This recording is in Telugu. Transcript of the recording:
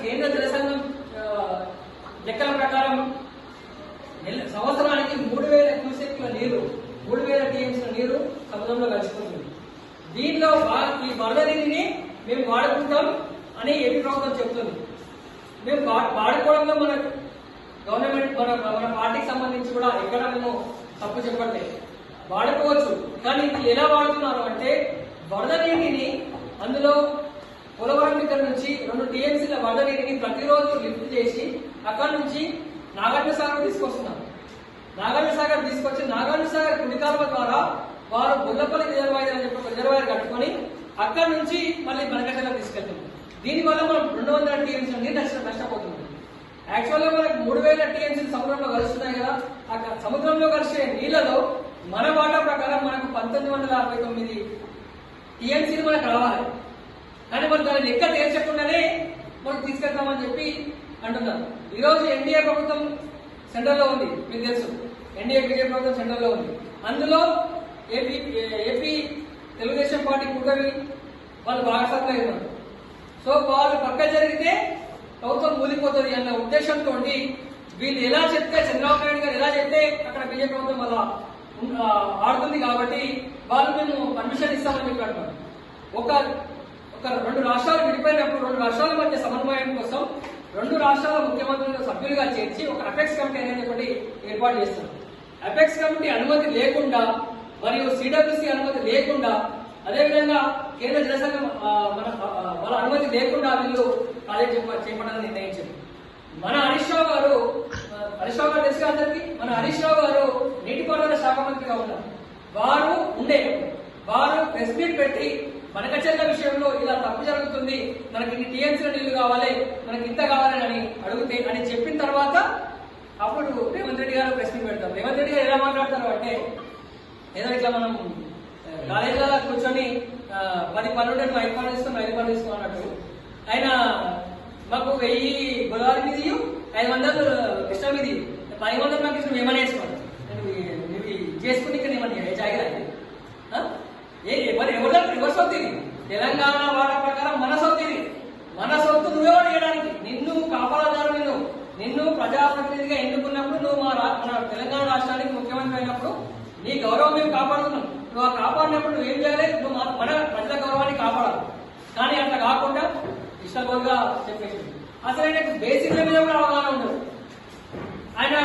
కేంద్ర జలసంఘం లెక్కల ప్రకారం సంవత్సరానికి 3000 క్యూసెక్ల నీరు 3000 టీఎంసీల నీరు సముద్రంలో కలిసిపోతుంది. దీనిలో ఈ వరద నీటిని మేము వాడుకుంటాం అని ఏపీ ప్రభుత్వం చెప్తుంది. మేము వాడుకోవడంలో మన గవర్నమెంట్ మన పార్టీకి సంబంధించి కూడా ఎక్కడ మేము తప్పు చెప్పట్లేదు, వాడుకోవచ్చు. కానీ ఇది ఎలా వాడుతున్నారు అంటే వరద నీటిని అందులో పోలవరం దగ్గర నుంచి 2 టీఎంసీల వరద నీటిని ప్రతిరోజు లిఫ్ట్ చేసి అక్కడ నుంచి నాగార్జున సాగర్ తీసుకొస్తున్నారు. నాగార్జున సాగర్ తీసుకొచ్చి నాగార్జున సాగర్ కుడికాలువ ద్వారా వారు బుల్లపల్లి రిజర్వాయర్ అని చెప్పి రిజర్వాయర్ కట్టుకొని అక్కడ నుంచి మళ్ళీ బనకచర్లకు తీసుకెళ్తున్నారు. దీనివల్ల మనం 200 టీఎంసీ నీరు నష్టపోతుంది. యాక్చువల్ గా మనకు 3000 టీఎంసీలు సముద్రంలో కలుస్తున్నాయి కదా. ఆ సముద్రంలో కలిసే నీళ్లలో మన వాటా ప్రకారం మనకు 1969 టీఎంసీలు మనకు రావాలి. కానీ మనం దాని లెక్క తేల్చకుండానే మనకు తీసుకెళ్తామని చెప్పి అంటున్నారు. ఈ రోజు ఎన్డీఏ ప్రభుత్వం సెంటర్ లో ఉంది, మీకు తెలుసు. ఎన్డీఏ బీజేపీ ప్రభుత్వం సెంటర్ లో ఉంది. అందులో ఏపీ తెలుగుదేశం పార్టీ కూటమి వాళ్ళు భాగస్వాములు ఉన్నారు. సో వాళ్ళు పక్క జరిగితే ప్రభుత్వం కూలిపోతుంది అన్న ఉద్దేశంతో వీళ్ళు ఎలా చెప్తే, చంద్రబాబు నాయుడు గారు ఎలా చెప్తే అక్కడ బీజేపీ ప్రభుత్వం అలా ఆడుతుంది. కాబట్టి వాళ్ళు మేము పర్మిషన్ ఇస్తామని చెప్పి అంటున్నారు. ఒక 2 రాష్ట్రాలు విడిపోయినప్పుడు 2 రాష్ట్రాల మధ్య సమన్వయం కోసం 2 రాష్ట్రాల ముఖ్యమంత్రులను సభ్యులుగా చేర్చి ఒక అపెక్స్ కమిటీ అనేది ఒకటి ఏర్పాటు చేస్తారు. అపెక్స్ కమిటీ అనుమతి లేకుండా మరియు సిడబ్ల్యూసీ అనుమతి లేకుండా, అదేవిధంగా కేంద్ర జలసంఘం వాళ్ళ అనుమతి లేకుండా వీళ్ళు ప్రాజెక్ట్ చేపట్టాలని నిర్ణయించారు. మన హరీష్ రావు గారు తెలుసు అందరికీ, మన హరీష్ రావు గారు నీటిపారుదల శాఖ మంత్రిగా ఉన్నారు. వారు ప్రెస్ మీట్ పెట్టి బనకచెర్ల విషయంలో ఇలా తప్పు జరుగుతుంది, మనకి ఇన్ని టీఎంసీల నీళ్లు కావాలి, మనకి ఇంత కావాలని అని చెప్పిన తర్వాత అప్పుడు రేవంత్ రెడ్డి గారు ప్రెస్ మీట్ పెడతారు. రేవంత్ రెడ్డి గారు ఎలా మాట్లాడతారు అంటే ఏదో ఇట్లా మనం కాలేజీలో కూర్చొని 10 పనులు 5 పనులు తీసుకో అన్నట్టు ఆయన మాకు 1000 గోదావరి మీద 500 కృష్ణ మీద 1000 నాకు ఇష్టం ఏమని వేసుకోండి, నువ్వు చేసుకుని ఇక్కడ ఏమని జాగ్రత్త ఎవరి సొత్తు ఇది? తెలంగాణ వాడ ప్రకారం మన సొత్తు ఇది. మన సొత్తు నువ్వెవరు చేయడానికి? నిన్ను కాపాడదారు, నిన్ను ప్రజాప్రతినిధిగా ఎన్నుకున్నప్పుడు నువ్వు మన తెలంగాణ రాష్ట్రానికి ముఖ్యమంత్రి అయినప్పుడు నీ గౌరవం మేము కాపాడుతున్నాం. నువ్వు ఆ కాపాడినప్పుడు నువ్వేం చేయాలి? నువ్వు మన ప్రజల గౌరవాన్ని కాపాడాలి. కానీ అట్లా కాకుండా ఇష్టంగా చెప్పేసి అసలు ఆయనకు బేసిక్ల మీద కూడా అవగాహన ఉండదు. ఆయన